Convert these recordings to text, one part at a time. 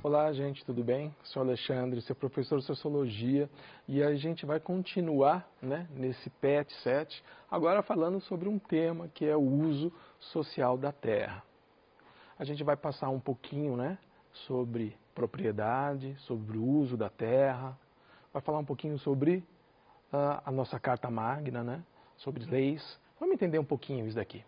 Olá, gente, tudo bem? Sou Alexandre, sou professor de Sociologia e a gente vai continuar, nesse PET 7, agora falando sobre um tema que é o uso social da terra. A gente vai passar um pouquinho, sobre propriedade, sobre o uso da terra, vai falar um pouquinho sobre a nossa Carta Magna, sobre leis. Vamos entender um pouquinho isso daqui.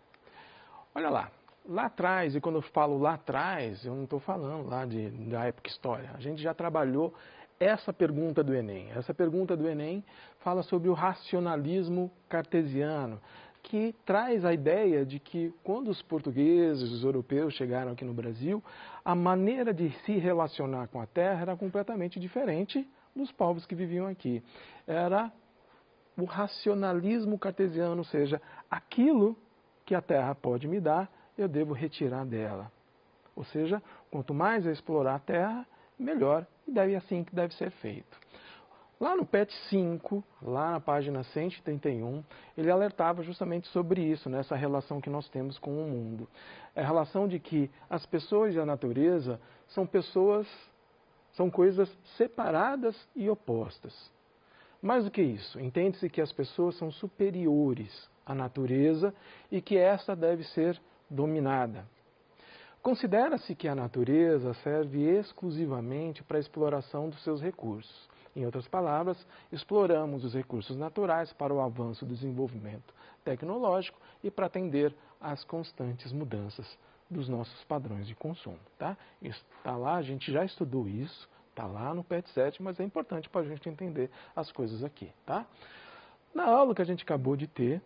Olha lá atrás, e quando eu falo lá atrás, eu não estou falando lá da época história. A gente já trabalhou essa pergunta do Enem. Essa pergunta do Enem fala sobre o racionalismo cartesiano, que traz a ideia de que quando os portugueses, os europeus chegaram aqui no Brasil, a maneira de se relacionar com a terra era completamente diferente dos povos que viviam aqui. Era o racionalismo cartesiano, ou seja, aquilo que a terra pode me dar, eu devo retirar dela. Ou seja, quanto mais eu explorar a terra, melhor, e assim que deve ser feito. Lá no PET 5, lá na página 131, ele alertava justamente sobre isso, essa relação que nós temos com o mundo. É a relação de que as pessoas e a natureza são coisas separadas e opostas. Mais do que isso, entende-se que as pessoas são superiores à natureza e que essa deve ser dominada. Considera-se que a natureza serve exclusivamente para a exploração dos seus recursos. Em outras palavras, exploramos os recursos naturais para o avanço do desenvolvimento tecnológico e para atender às constantes mudanças dos nossos padrões de consumo. Tá? Isso está lá, a gente já estudou isso, está lá no PET 7, mas é importante para a gente entender as coisas aqui. Tá? Na aula que a gente acabou de ter,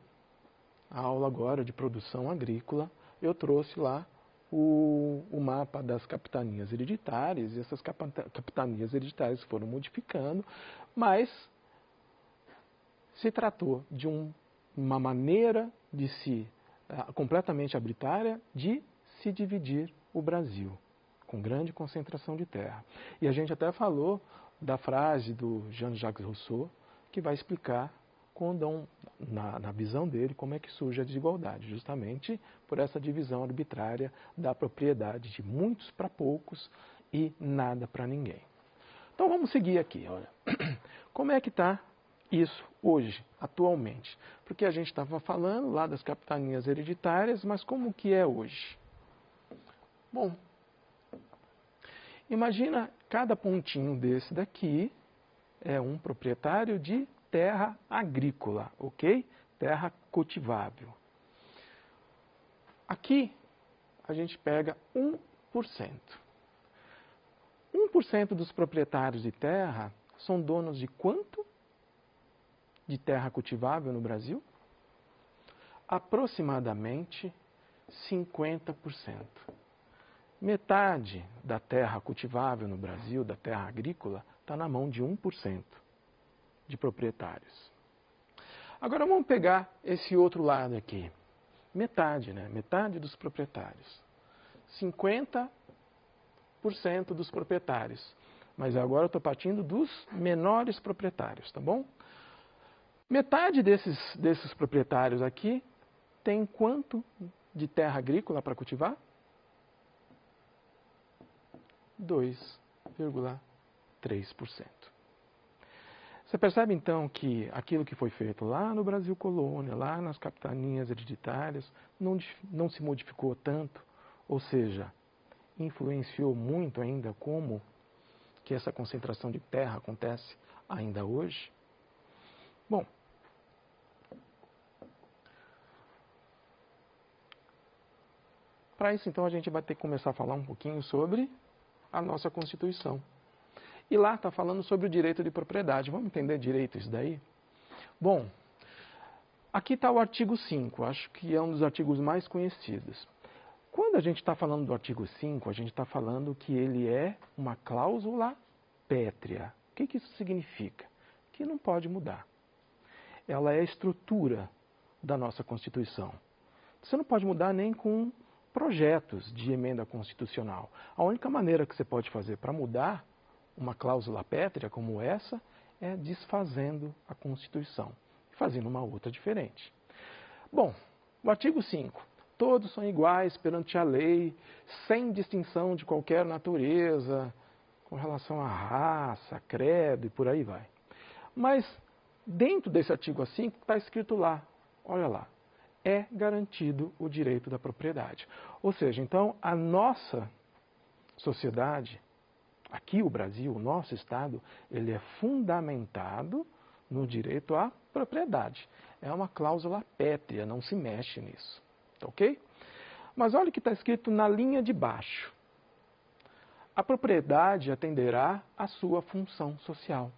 a aula agora de produção agrícola, eu trouxe lá o mapa das capitanias hereditárias, e essas capitanias hereditárias foram modificando, mas se tratou de uma maneira de completamente arbitrária de se dividir o Brasil, com grande concentração de terra. E a gente até falou da frase do Jean-Jacques Rousseau, que vai explicar na visão dele, como é que surge a desigualdade, justamente por essa divisão arbitrária da propriedade de muitos para poucos e nada para ninguém. Então vamos seguir aqui, olha. Como é que está isso hoje, atualmente? Porque a gente estava falando lá das capitanias hereditárias, mas como que é hoje? Bom, imagina cada pontinho desse daqui é um proprietário de terra agrícola, ok? Terra cultivável. Aqui a gente pega 1%. 1% dos proprietários de terra são donos de quanto de terra cultivável no Brasil? Aproximadamente 50%. Metade da terra cultivável no Brasil, da terra agrícola, está na mão de 1% de proprietários. Agora vamos pegar esse outro lado aqui. Metade, Metade dos proprietários. 50% dos proprietários. Mas agora eu estou partindo dos menores proprietários, tá bom? Metade desses proprietários aqui tem quanto de terra agrícola para cultivar? 2,3%. Você percebe então que aquilo que foi feito lá no Brasil colônia, lá nas capitanias hereditárias, não se modificou tanto, ou seja, influenciou muito ainda como que essa concentração de terra acontece ainda hoje? Bom, para isso então a gente vai ter que começar a falar um pouquinho sobre a nossa Constituição. E lá está falando sobre o direito de propriedade. Vamos entender direito isso daí? Bom, aqui está o artigo 5, acho que é um dos artigos mais conhecidos. Quando a gente está falando do artigo 5, a gente está falando que ele é uma cláusula pétrea. O que isso significa? Que não pode mudar. Ela é a estrutura da nossa Constituição. Você não pode mudar nem com projetos de emenda constitucional. A única maneira que você pode fazer para mudar uma cláusula pétrea como essa é desfazendo a Constituição, fazendo uma outra diferente. Bom, o artigo 5. Todos são iguais perante a lei, sem distinção de qualquer natureza, com relação à raça, credo e por aí vai. Mas dentro desse artigo 5 está escrito lá, olha lá, é garantido o direito da propriedade. Ou seja, então a nossa sociedade, aqui o Brasil, o nosso Estado, ele é fundamentado no direito à propriedade. É uma cláusula pétrea, não se mexe nisso. Tá ok? Mas olha o que está escrito na linha de baixo. A propriedade atenderá à sua função social.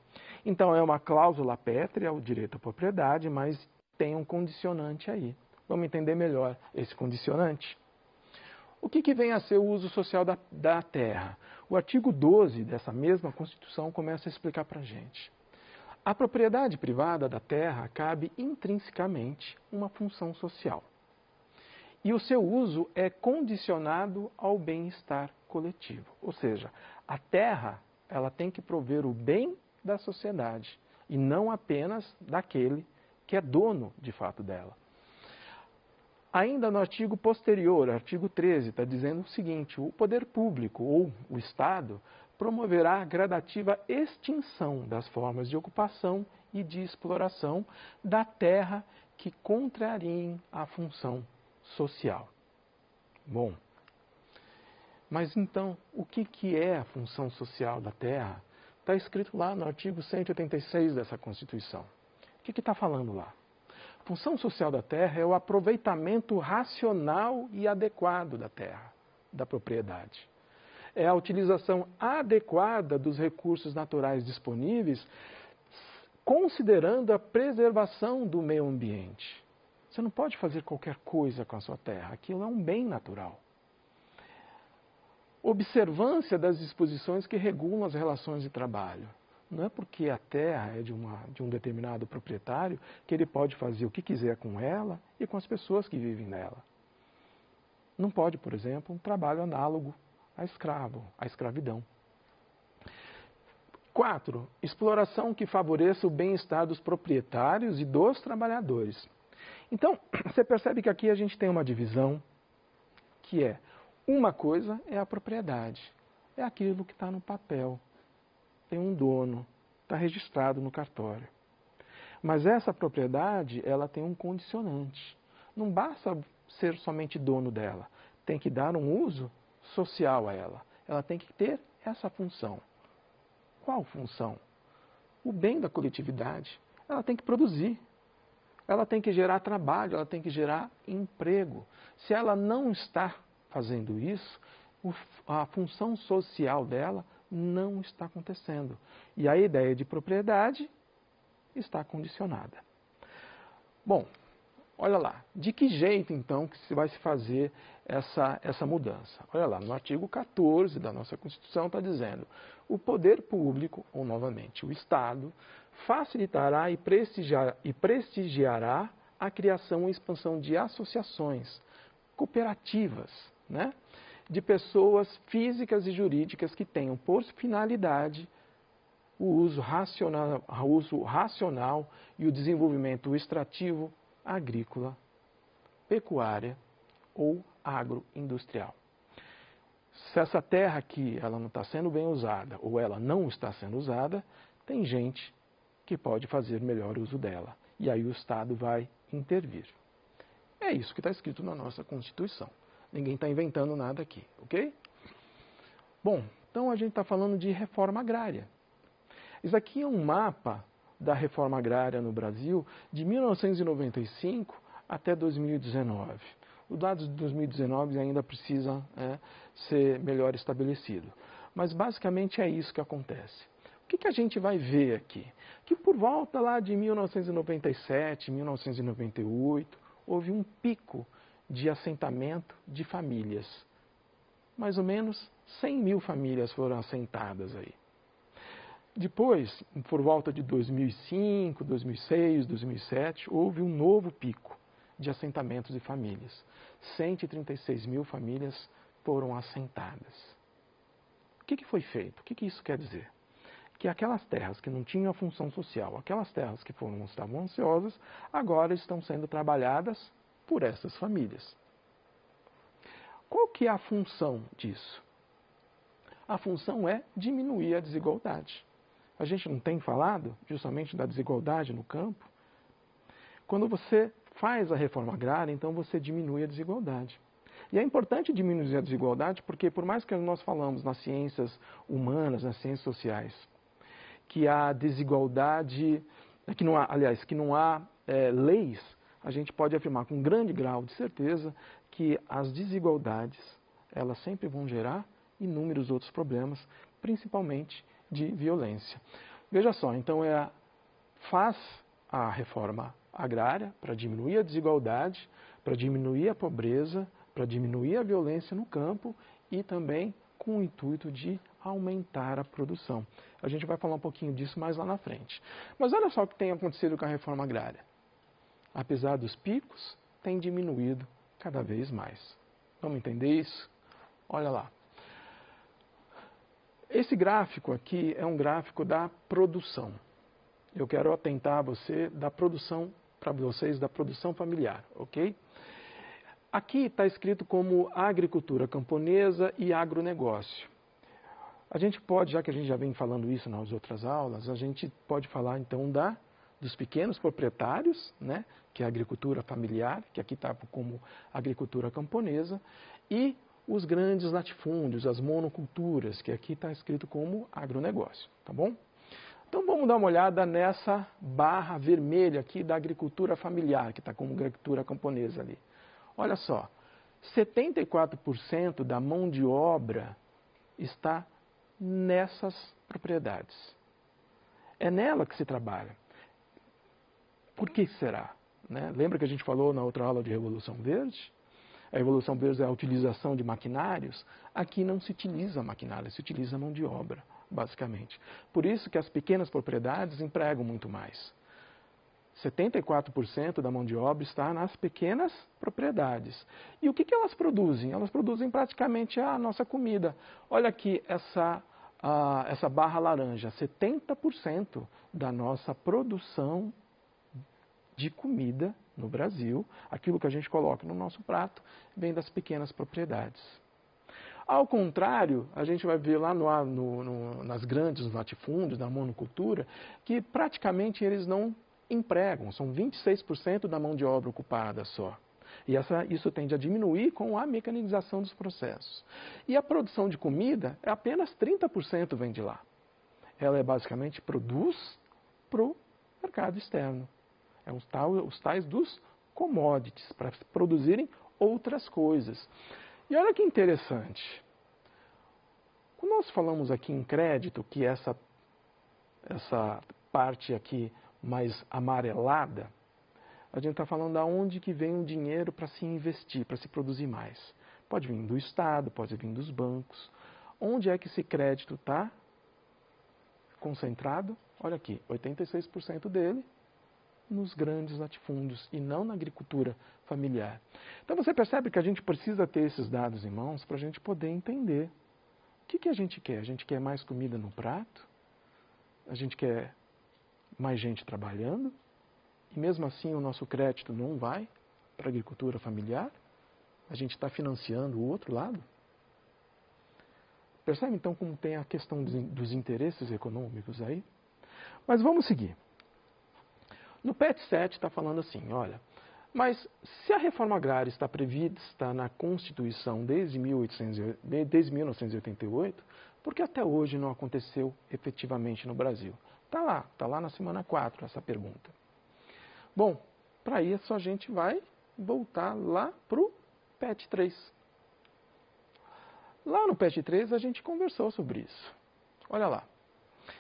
Então é uma cláusula pétrea, o direito à propriedade, mas tem um condicionante aí. Vamos entender melhor esse condicionante? O que vem a ser o uso social da terra? O artigo 12 dessa mesma Constituição começa a explicar para a gente. A propriedade privada da terra cabe intrinsecamente uma função social. E o seu uso é condicionado ao bem-estar coletivo. Ou seja, a terra ela tem que prover o bem da sociedade e não apenas daquele que é dono de fato dela. Ainda no artigo posterior, artigo 13, está dizendo o seguinte: o poder público ou o Estado promoverá gradativa extinção das formas de ocupação e de exploração da terra que contrariem a função social. Bom, mas então, o que é a função social da terra? Está escrito lá no artigo 186 dessa Constituição. O que está falando lá? A função social da terra é o aproveitamento racional e adequado da terra, da propriedade. É a utilização adequada dos recursos naturais disponíveis, considerando a preservação do meio ambiente. Você não pode fazer qualquer coisa com a sua terra, aquilo é um bem natural. Observância das disposições que regulam as relações de trabalho. Não é porque a terra é de um determinado proprietário que ele pode fazer o que quiser com ela e com as pessoas que vivem nela. Não pode, por exemplo, um trabalho análogo a escravidão. 4. Exploração que favoreça o bem-estar dos proprietários e dos trabalhadores. Então, você percebe que aqui a gente tem uma divisão que é: uma coisa é a propriedade, é aquilo que está no papel, tem um dono, está registrado no cartório. Mas essa propriedade, ela tem um condicionante. Não basta ser somente dono dela, tem que dar um uso social a ela. Ela tem que ter essa função. Qual função? O bem da coletividade. Ela tem que produzir. Ela tem que gerar trabalho, ela tem que gerar emprego. Se ela não está fazendo isso, a função social dela não está acontecendo. E a ideia de propriedade está condicionada. Bom, olha lá. De que jeito, então, que vai se fazer essa mudança? Olha lá, no artigo 14 da nossa Constituição está dizendo: o poder público, ou novamente o Estado, facilitará e prestigiará a criação e expansão de associações, cooperativas, né, de pessoas físicas e jurídicas que tenham por finalidade o uso racional e o desenvolvimento extrativo, agrícola, pecuária ou agroindustrial. Se essa terra aqui ela não está sendo bem usada ou ela não está sendo usada, tem gente que pode fazer melhor uso dela. E aí o Estado vai intervir. É isso que está escrito na nossa Constituição. Ninguém está inventando nada aqui, ok? Bom, então a gente está falando de reforma agrária. Isso aqui é um mapa da reforma agrária no Brasil de 1995 até 2019. Os dados de 2019 ainda precisam ser melhor estabelecidos. Mas basicamente é isso que acontece. O que a gente vai ver aqui? Que por volta lá de 1997, 1998, houve um pico de assentamento de famílias. Mais ou menos 100 mil famílias foram assentadas aí. Depois, por volta de 2005, 2006, 2007, houve um novo pico de assentamentos de famílias. 136 mil famílias foram assentadas. O que foi feito? O que isso quer dizer? Que aquelas terras que não tinham função social, aquelas terras que estavam ociosas, agora estão sendo trabalhadas por essas famílias. Qual que é a função disso? A função é diminuir a desigualdade. A gente não tem falado justamente da desigualdade no campo? Quando você faz a reforma agrária, então você diminui a desigualdade. E é importante diminuir a desigualdade porque, por mais que nós falamos nas ciências humanas, nas ciências sociais, que há desigualdade, que não há leis, a gente pode afirmar com um grande grau de certeza que as desigualdades, elas sempre vão gerar inúmeros outros problemas, principalmente de violência. Veja só, então faz a reforma agrária para diminuir a desigualdade, para diminuir a pobreza, para diminuir a violência no campo e também com o intuito de aumentar a produção. A gente vai falar um pouquinho disso mais lá na frente. Mas olha só o que tem acontecido com a reforma agrária. Apesar dos picos, tem diminuído cada vez mais. Vamos entender isso? Olha lá. Esse gráfico aqui é um gráfico da produção. Eu quero atentar para vocês da produção familiar, ok? Aqui está escrito como agricultura camponesa e agronegócio. A gente pode, já que a gente já vem falando isso nas outras aulas, a gente pode falar então dos pequenos proprietários, né, que é a agricultura familiar, que aqui está como agricultura camponesa, e os grandes latifúndios, as monoculturas, que aqui está escrito como agronegócio, tá bom? Então vamos dar uma olhada nessa barra vermelha aqui da agricultura familiar, que está como agricultura camponesa ali. Olha só, 74% da mão de obra está nessas propriedades. É nela que se trabalha. Por que será? Né? Lembra que a gente falou na outra aula de Revolução Verde? A Revolução Verde é a utilização de maquinários. Aqui não se utiliza maquinário, se utiliza mão de obra, basicamente. Por isso que as pequenas propriedades empregam muito mais. 74% da mão de obra está nas pequenas propriedades. E o que elas produzem? Elas produzem praticamente a nossa comida. Olha aqui essa barra laranja. 70% da nossa produção de comida no Brasil, aquilo que a gente coloca no nosso prato, vem das pequenas propriedades. Ao contrário, a gente vai ver lá nas grandes latifúndios, na monocultura, que praticamente eles não empregam, são 26% da mão de obra ocupada só. E isso tende a diminuir com a mecanização dos processos. E a produção de comida, apenas 30% vem de lá. Ela basicamente produz para o mercado externo. Os tais dos commodities, para produzirem outras coisas. E olha que interessante. Quando nós falamos aqui em crédito, que essa parte aqui mais amarelada, a gente está falando de onde que vem o dinheiro para se investir, para se produzir mais. Pode vir do Estado, pode vir dos bancos. Onde é que esse crédito está concentrado? Olha aqui, 86% dele nos grandes latifúndios e não na agricultura familiar. Então você percebe que a gente precisa ter esses dados em mãos para a gente poder entender o que a gente quer. A gente quer mais comida no prato? A gente quer mais gente trabalhando? E mesmo assim o nosso crédito não vai para a agricultura familiar? A gente está financiando o outro lado? Percebe então como tem a questão dos interesses econômicos aí? Mas vamos seguir. No PET 7 está falando assim, olha, mas se a reforma agrária está prevista na Constituição desde 1988, por que até hoje não aconteceu efetivamente no Brasil? Está lá na semana 4 essa pergunta. Bom, para isso a gente vai voltar lá para o PET 3. Lá no PET 3 a gente conversou sobre isso. Olha lá.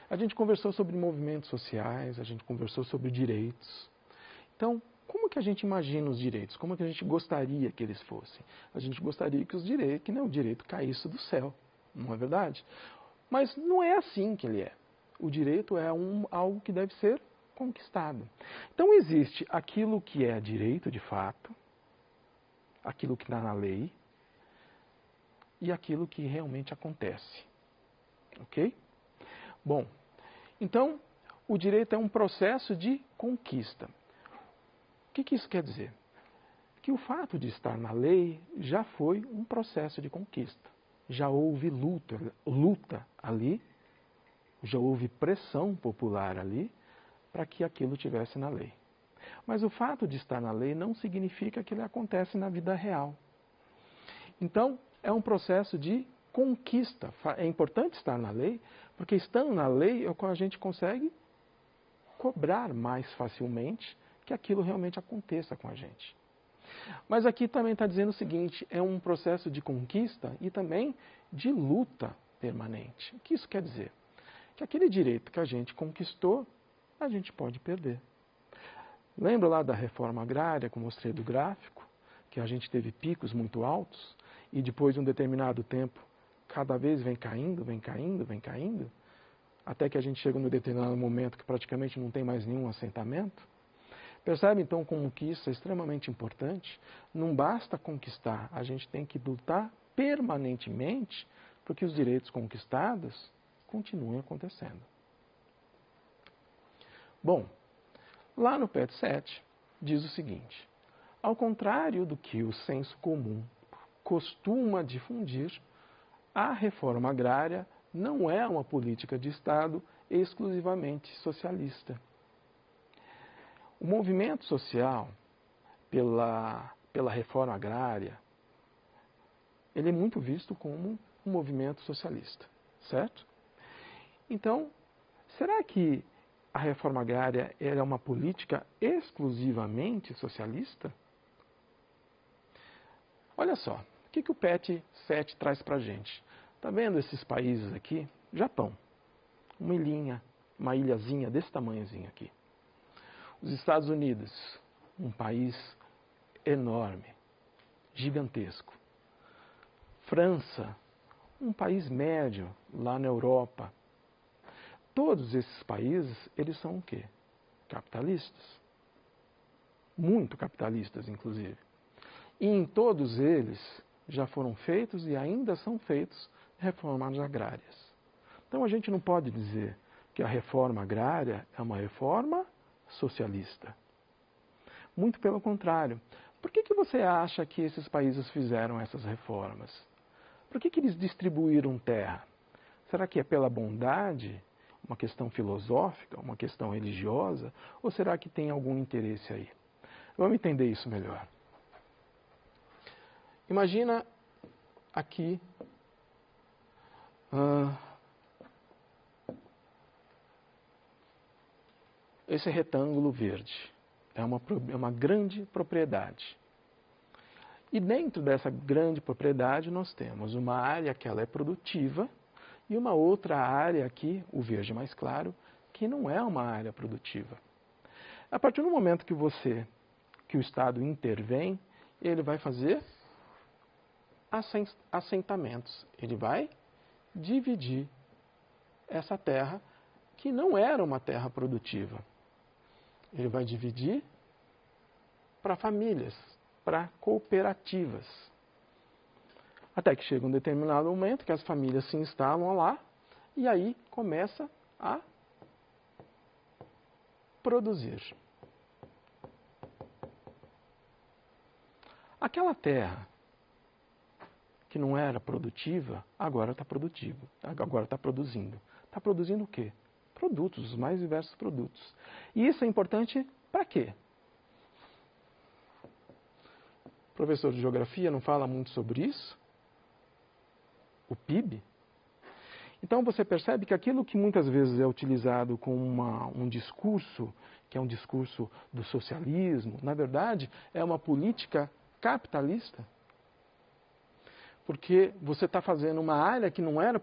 A gente conversou sobre movimentos sociais, a gente conversou sobre direitos. Então, como que a gente imagina os direitos? Como que a gente gostaria que eles fossem? A gente gostaria que o direito caísse do céu, não é verdade? Mas não é assim que ele é. O direito é algo que deve ser conquistado. Então existe aquilo que é direito de fato, aquilo que está na lei e aquilo que realmente acontece. Ok? Bom, então o direito é um processo de conquista. O que isso quer dizer? Que o fato de estar na lei já foi um processo de conquista. já houve luta ali, já houve pressão popular ali para que aquilo tivesse na lei. Mas o fato de estar na lei não significa que ele acontece na vida real. Então, é um processo de conquista. É importante estar na lei, porque estando na lei é quando a gente consegue cobrar mais facilmente que aquilo realmente aconteça com a gente. Mas aqui também está dizendo o seguinte, é um processo de conquista e também de luta permanente. O que isso quer dizer? Que aquele direito que a gente conquistou, a gente pode perder. Lembra lá da reforma agrária, que eu mostrei do gráfico, que a gente teve picos muito altos e depois de um determinado tempo, cada vez vem caindo, vem caindo, vem caindo, até que a gente chega num determinado momento que praticamente não tem mais nenhum assentamento? Percebe então como que isso é extremamente importante? Não basta conquistar, a gente tem que lutar permanentemente para que os direitos conquistados continuem acontecendo. Bom, lá no PET 7 diz o seguinte, ao contrário do que o senso comum costuma difundir, a reforma agrária não é uma política de Estado exclusivamente socialista. O movimento social pela reforma agrária, ele é muito visto como um movimento socialista, certo? Então, será que a reforma agrária é uma política exclusivamente socialista? Olha só, o que o PET 7 traz para a gente? Está vendo esses países aqui? Japão, uma ilhinha, uma ilhazinha desse tamanhozinho aqui. Os Estados Unidos, um país enorme, gigantesco. França, um país médio lá na Europa. Todos esses países, eles são o quê? Capitalistas. Muito capitalistas, inclusive. E em todos eles já foram feitos e ainda são feitos reformas agrárias. Então a gente não pode dizer que a reforma agrária é uma reforma socialista. Muito pelo contrário. Por que você acha que esses países fizeram essas reformas? Por que eles distribuíram terra? Será que é pela bondade? Uma questão filosófica? Uma questão religiosa? Ou será que tem algum interesse aí? Vamos entender isso melhor. Imagina aqui esse retângulo verde. É uma grande propriedade. E dentro dessa grande propriedade nós temos uma área que ela é produtiva e uma outra área aqui, o verde mais claro, que não é uma área produtiva. A partir do momento que o Estado intervém, ele vai fazer assentamentos. Ele vai dividir essa terra que não era uma terra produtiva. Ele vai dividir para famílias, para cooperativas. Até que chega um determinado momento que as famílias se instalam lá e aí começa a produzir. Aquela terra que não era produtiva, agora está produtiva, agora está produzindo. Está produzindo o quê? Produtos, os mais diversos produtos. E isso é importante para quê? O professor de geografia não fala muito sobre isso? O PIB? Então você percebe que aquilo que muitas vezes é utilizado como um discurso, que é um discurso do socialismo, na verdade é uma política capitalista. Porque você está fazendo uma área que não era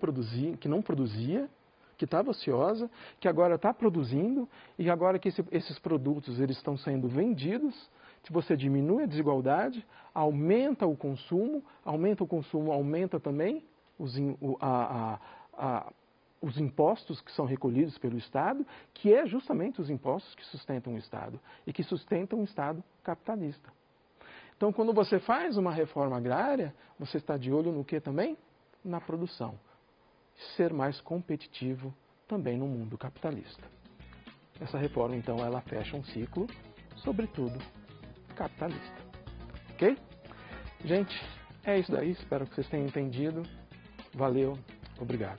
que não produzia, que estava ociosa, que agora está produzindo, e agora que esses produtos eles estão sendo vendidos, se você diminui a desigualdade, aumenta o consumo, aumenta também os impostos que são recolhidos pelo Estado, que é justamente os impostos que sustentam o Estado, e que sustentam o Estado capitalista. Então, quando você faz uma reforma agrária, você está de olho no que também? Na produção. Ser mais competitivo também no mundo capitalista. Essa reforma, então, ela fecha um ciclo, sobretudo, capitalista. Ok? Gente, é isso daí. Espero que vocês tenham entendido. Valeu, obrigado.